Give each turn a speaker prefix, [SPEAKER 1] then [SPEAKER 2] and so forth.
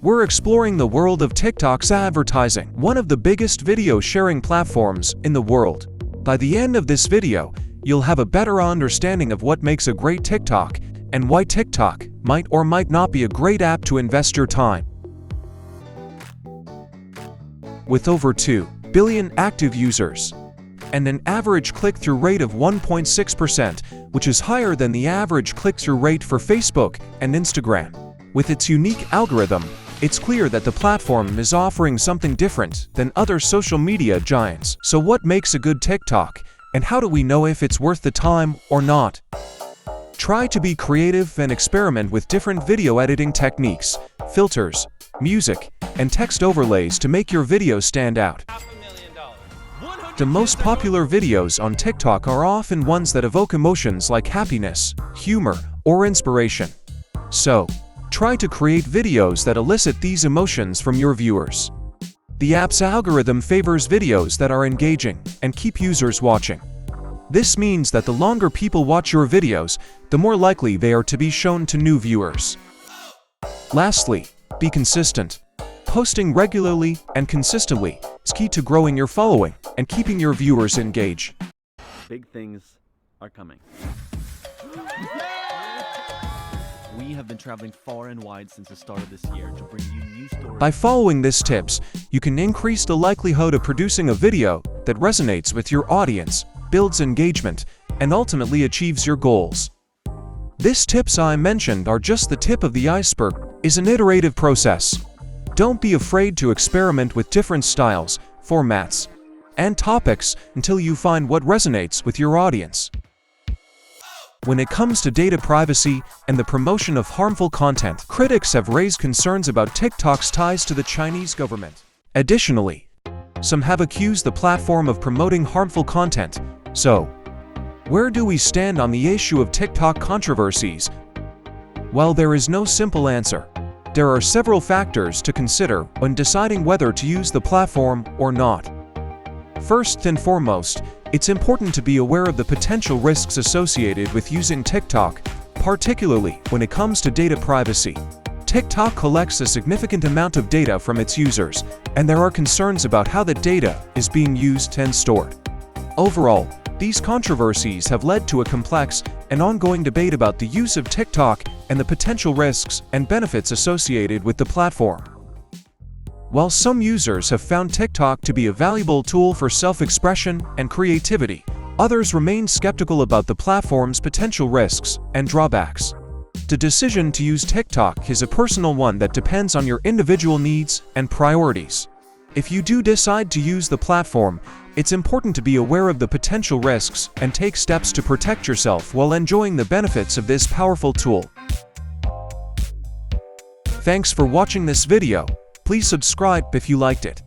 [SPEAKER 1] We're exploring the world of TikTok's advertising, one of the biggest video sharing platforms in the world. By the end of this video, you'll have a better understanding of what makes a great TikTok and why TikTok might or might not be a great app to invest your time. With over 2 billion active users and an average click-through rate of 1.6%, which is higher than the average click-through rate for Facebook and Instagram. With its unique algorithm, it's clear that the platform is offering something different than other social media giants. So what makes a good TikTok, and how do we know if it's worth the time or not? Try to be creative and experiment with different video editing techniques, filters, music, and text overlays to make your video stand out. The most popular videos on TikTok are often ones that evoke emotions like happiness, humor, or inspiration. So, try to create videos that elicit these emotions from your viewers. The app's algorithm favors videos that are engaging and keep users watching. This means that the longer people watch your videos, the more likely they are to be shown to new viewers. Lastly, be consistent. Posting regularly and consistently is key to growing your following and keeping your viewers engaged.
[SPEAKER 2] Big things are coming. We have been traveling far and wide since the start of this year to bring you new stories.
[SPEAKER 1] By following these tips, you can increase the likelihood of producing a video that resonates with your audience, builds engagement, and ultimately achieves your goals. These tips I mentioned are just the tip of the iceberg. It's an iterative process. Don't be afraid to experiment with different styles, formats, and topics until you find what resonates with your audience. When it comes to data privacy and the promotion of harmful content, critics have raised concerns about TikTok's ties to the Chinese government. Additionally, some have accused the platform of promoting harmful content. So, where do we stand on the issue of TikTok controversies? While there is no simple answer, there are several factors to consider when deciding whether to use the platform or not. First and foremost, it's important to be aware of the potential risks associated with using TikTok, particularly when it comes to data privacy. TikTok collects a significant amount of data from its users, and there are concerns about how that data is being used and stored. Overall, these controversies have led to a complex and ongoing debate about the use of TikTok and the potential risks and benefits associated with the platform. While some users have found TikTok to be a valuable tool for self-expression and creativity, others remain skeptical about the platform's potential risks and drawbacks. The decision to use TikTok is a personal one that depends on your individual needs and priorities. If you do decide to use the platform, it's important to be aware of the potential risks and take steps to protect yourself while enjoying the benefits of this powerful tool. Thanks for watching this video. Please subscribe if you liked it.